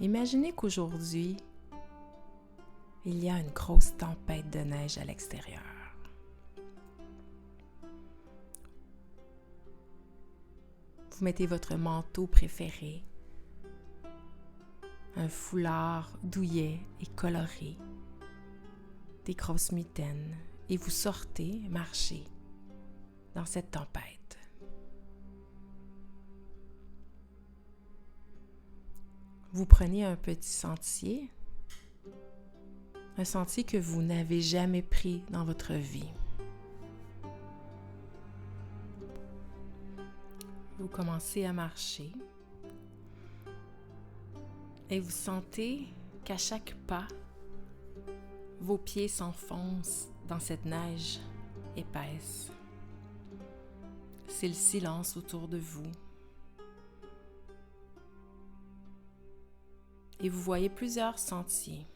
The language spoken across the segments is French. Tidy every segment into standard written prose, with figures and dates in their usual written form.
Imaginez qu'aujourd'hui, il y a une grosse tempête de neige à l'extérieur. Vous mettez votre manteau préféré, un foulard douillet et coloré, des grosses mitaines, et vous sortez marcher dans cette tempête. Vous prenez un petit sentier, un sentier que vous n'avez jamais pris dans votre vie. Vous commencez à marcher et vous sentez qu'à chaque pas, vos pieds s'enfoncent dans cette neige épaisse. C'est le silence autour de vous. Et vous voyez plusieurs sentiers.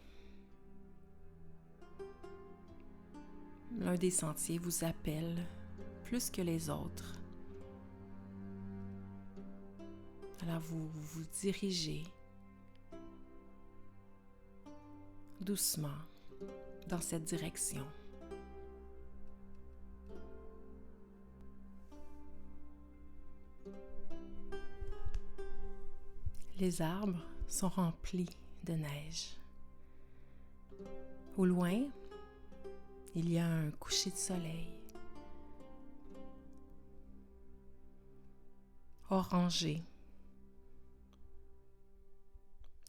L'un des sentiers vous appelle plus que les autres. Alors vous vous dirigez doucement dans cette direction. Les arbres sont remplis de neige. Au loin, il y a un coucher de soleil orangé,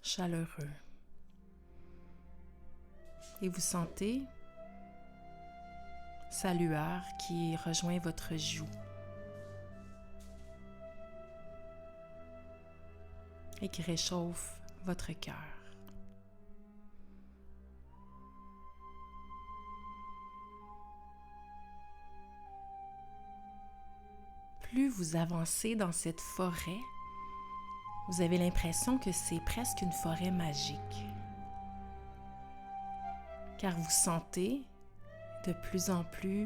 chaleureux. Et vous sentez sa lueur qui rejoint votre joue. Et qui réchauffe votre cœur. Plus vous avancez dans cette forêt, vous avez l'impression que c'est presque une forêt magique. Car vous sentez de plus en plus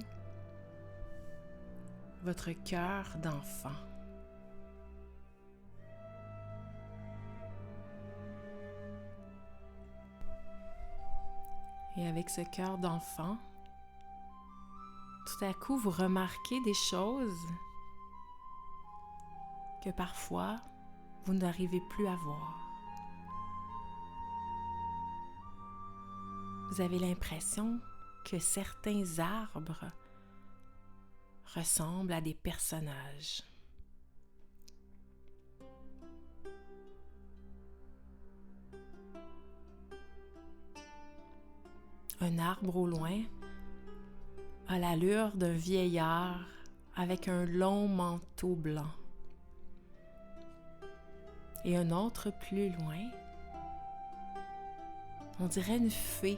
votre cœur d'enfant. Et avec ce cœur d'enfant, tout à coup, vous remarquez des choses que parfois, vous n'arrivez plus à voir. Vous avez l'impression que certains arbres ressemblent à des personnages. Un arbre au loin a l'allure d'un vieillard avec un long manteau blanc. Et un autre plus loin, on dirait une fée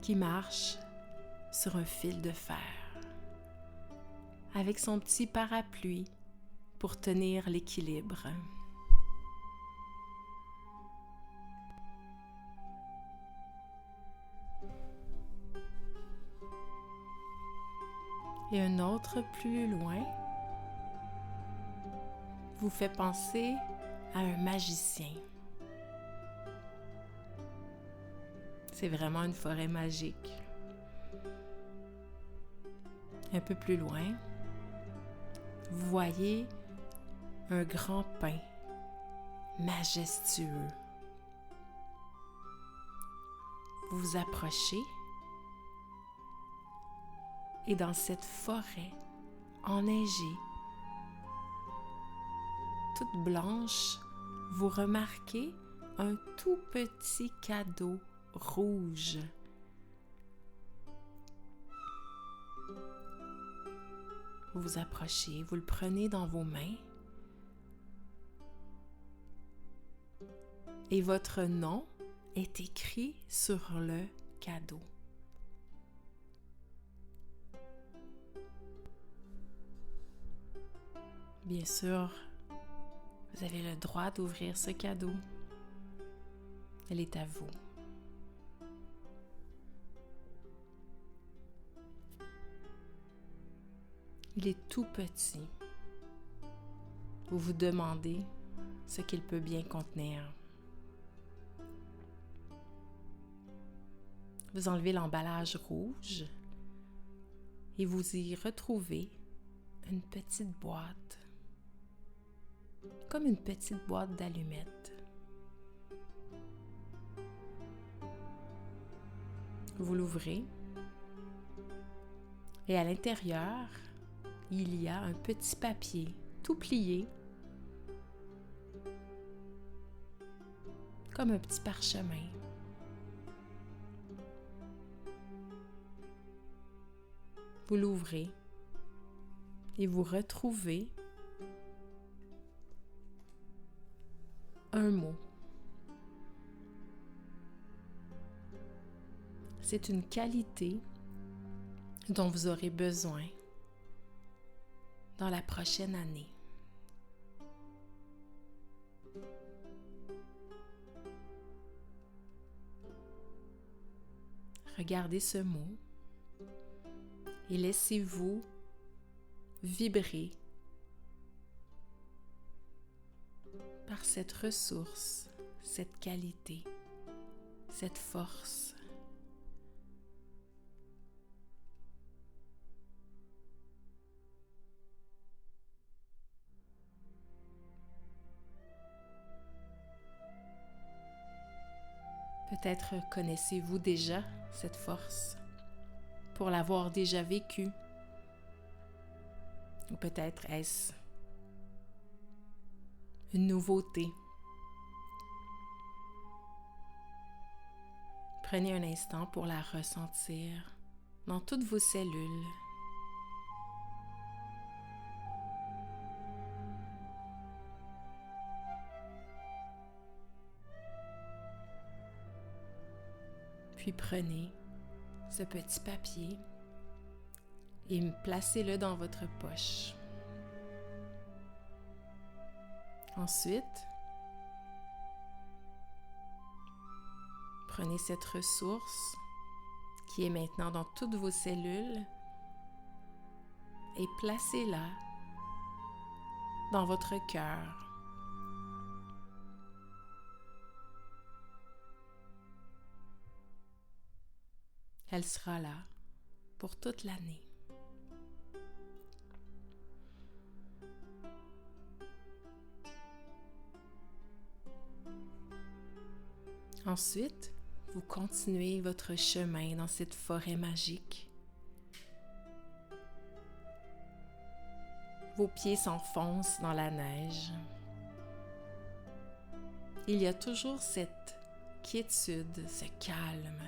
qui marche sur un fil de fer avec son petit parapluie pour tenir l'équilibre. Et un autre plus loin vous fait penser à un magicien. C'est vraiment une forêt magique. Un peu plus loin, vous voyez un grand pin majestueux. Vous vous approchez et dans cette forêt enneigée, toute blanche, vous remarquez un tout petit cadeau rouge. Vous vous approchez, vous le prenez dans vos mains et votre nom est écrit sur le cadeau. Bien sûr, vous avez le droit d'ouvrir ce cadeau. Elle est à vous. Il est tout petit. Vous vous demandez ce qu'il peut bien contenir. Vous enlevez l'emballage rouge et vous y retrouvez une petite boîte, comme une petite boîte d'allumettes. Vous l'ouvrez et à l'intérieur, il y a un petit papier tout plié, comme un petit parchemin. Vous l'ouvrez et vous retrouvez un mot. C'est une qualité dont vous aurez besoin dans la prochaine année. Regardez ce mot et laissez-vous vibrer par cette ressource, cette qualité, cette force. Peut-être connaissez-vous déjà cette force pour l'avoir déjà vécue. Ou peut-être est-ce une nouveauté. Prenez un instant pour la ressentir dans toutes vos cellules. Puis prenez ce petit papier et placez-le dans votre poche. Ensuite, prenez cette ressource qui est maintenant dans toutes vos cellules et placez-la dans votre cœur. Elle sera là pour toute l'année. Ensuite, vous continuez votre chemin dans cette forêt magique. Vos pieds s'enfoncent dans la neige. Il y a toujours cette quiétude, ce calme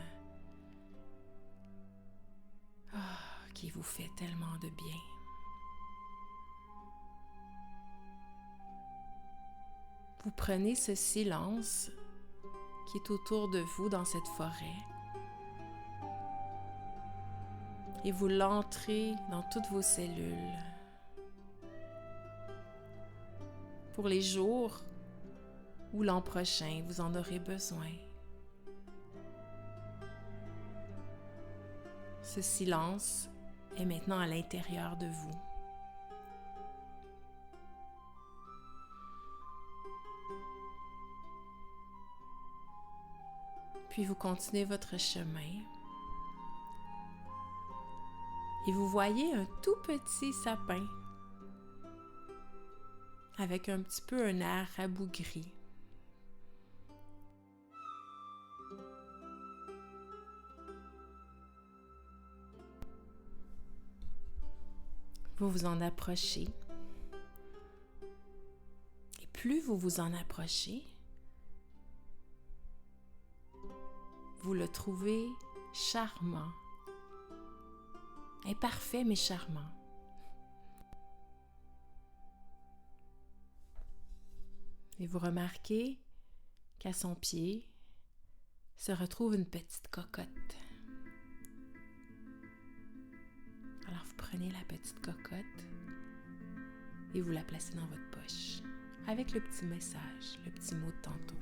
qui vous fait tellement de bien. Vous prenez ce silence qui est autour de vous dans cette forêt et vous l'entrez dans toutes vos cellules. Pour les jours où l'an prochain vous en aurez besoin. Ce silence est maintenant à l'intérieur de vous. Puis vous continuez votre chemin et vous voyez un tout petit sapin avec un petit peu un air rabougri. Vous vous en approchez et plus vous vous en approchez, vous le trouvez charmant, imparfait mais charmant. Et vous remarquez qu'à son pied se retrouve une petite cocotte. Alors vous prenez la petite cocotte et vous la placez dans votre poche avec le petit message, le petit mot de tantôt.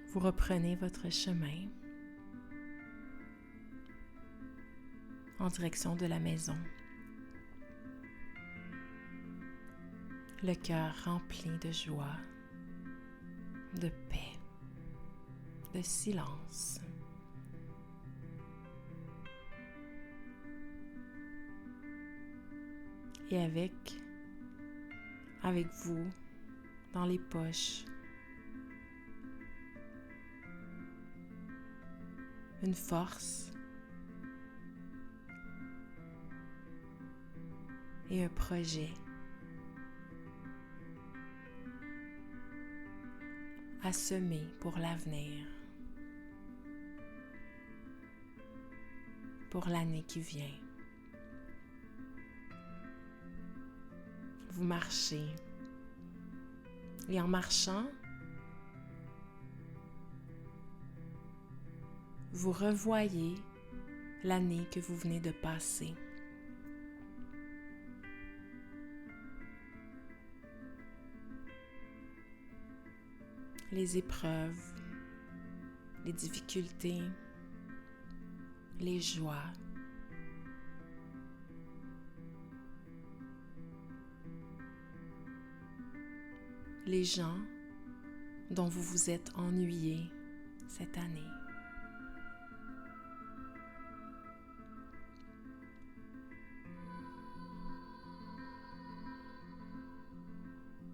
Vous reprenez votre chemin en direction de la maison. le cœur rempli de joie, de paix, de silence. Et avec vous, dans les poches, une force et un projet à semer pour l'avenir, pour l'année qui vient. Vous marchez et en marchant, vous revoyez l'année que vous venez de passer. Les épreuves, les difficultés, les joies. Les gens dont vous vous êtes ennuyé cette année.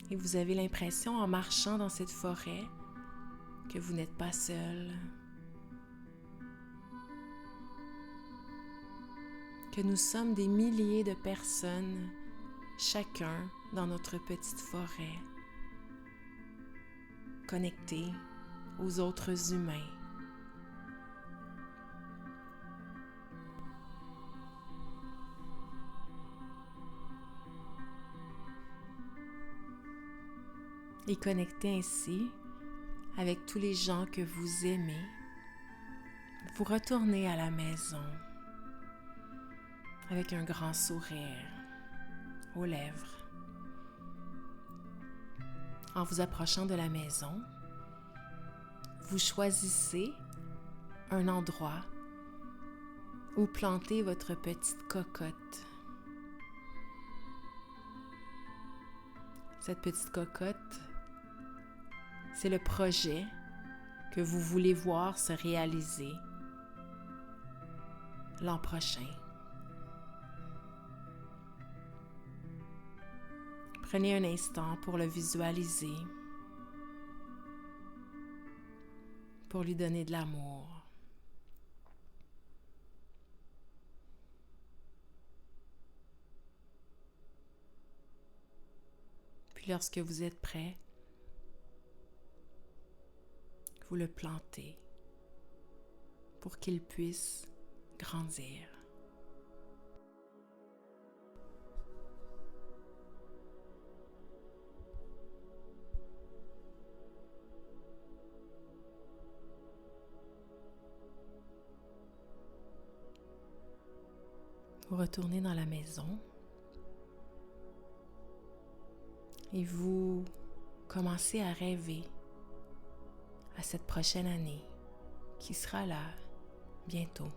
Et vous avez l'impression en marchant dans cette forêt que vous n'êtes pas seul, que nous sommes des milliers de personnes, chacun dans notre petite forêt, connectés aux autres humains. Et connectés ainsi avec tous les gens que vous aimez, vous retournez à la maison avec un grand sourire aux lèvres. En vous approchant de la maison, vous choisissez un endroit où planter votre petite cocotte. Cette petite cocotte, c'est le projet que vous voulez voir se réaliser l'an prochain. Prenez un instant pour le visualiser, pour lui donner de l'amour. Puis lorsque vous êtes prêt, vous le plantez pour qu'il puisse grandir. Vous retournez dans la maison et vous commencez à rêver à cette prochaine année qui sera là bientôt.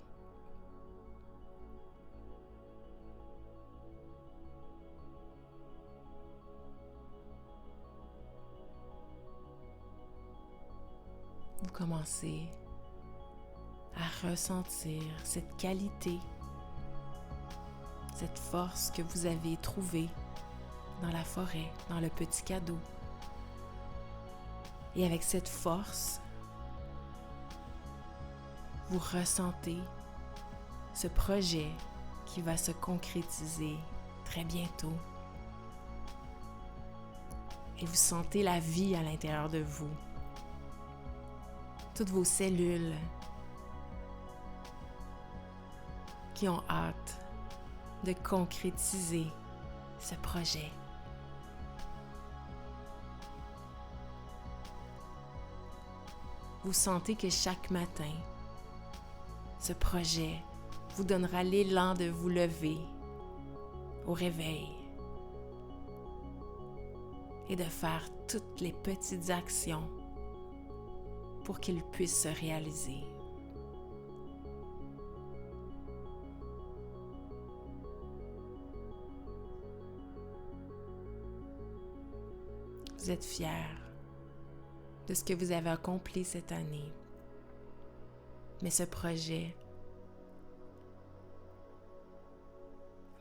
Vous commencez à ressentir cette qualité, cette force que vous avez trouvée dans la forêt, dans le petit cadeau. Et avec cette force, vous ressentez ce projet qui va se concrétiser très bientôt. Et vous sentez la vie à l'intérieur de vous. Toutes vos cellules qui ont hâte de concrétiser ce projet. Vous sentez que chaque matin, ce projet vous donnera l'élan de vous lever au réveil et de faire toutes les petites actions pour qu'il puisse se réaliser. Vous êtes fiers de ce que vous avez accompli cette année. Mais ce projet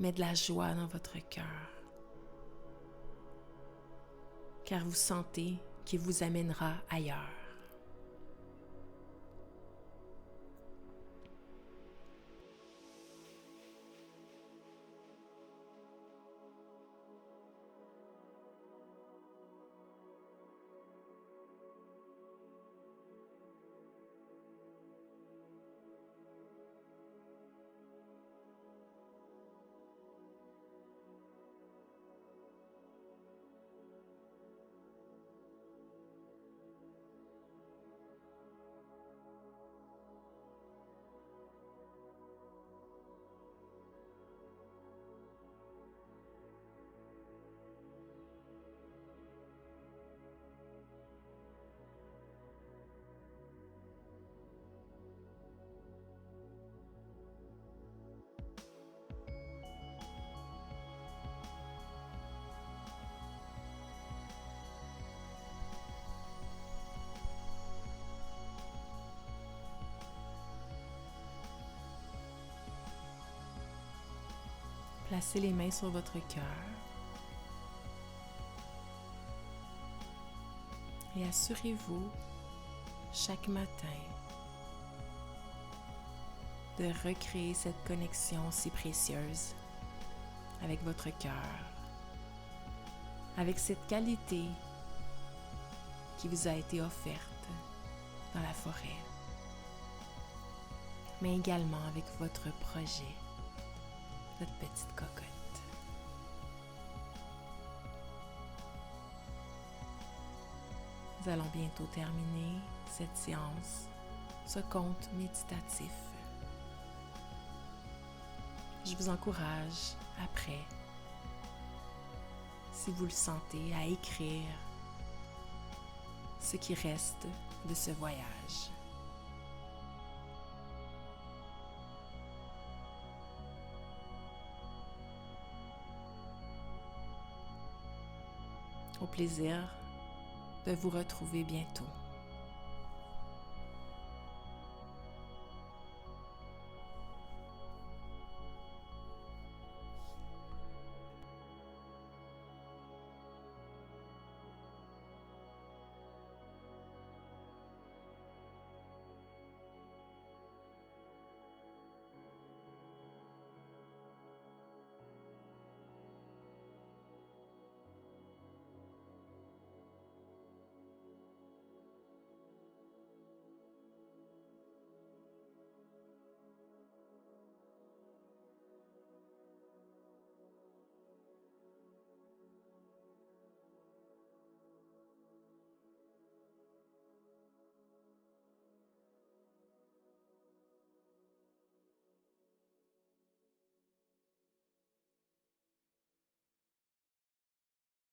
met de la joie dans votre cœur, car vous sentez qu'il vous amènera ailleurs. Placez les mains sur votre cœur et assurez-vous chaque matin de recréer cette connexion si précieuse avec votre cœur, avec cette qualité qui vous a été offerte dans la forêt, mais également avec votre projet, votre petite cocotte. Nous allons bientôt terminer cette séance, ce conte méditatif. Je vous encourage, après, si vous le sentez, à écrire ce qui reste de ce voyage. Au plaisir de vous retrouver bientôt.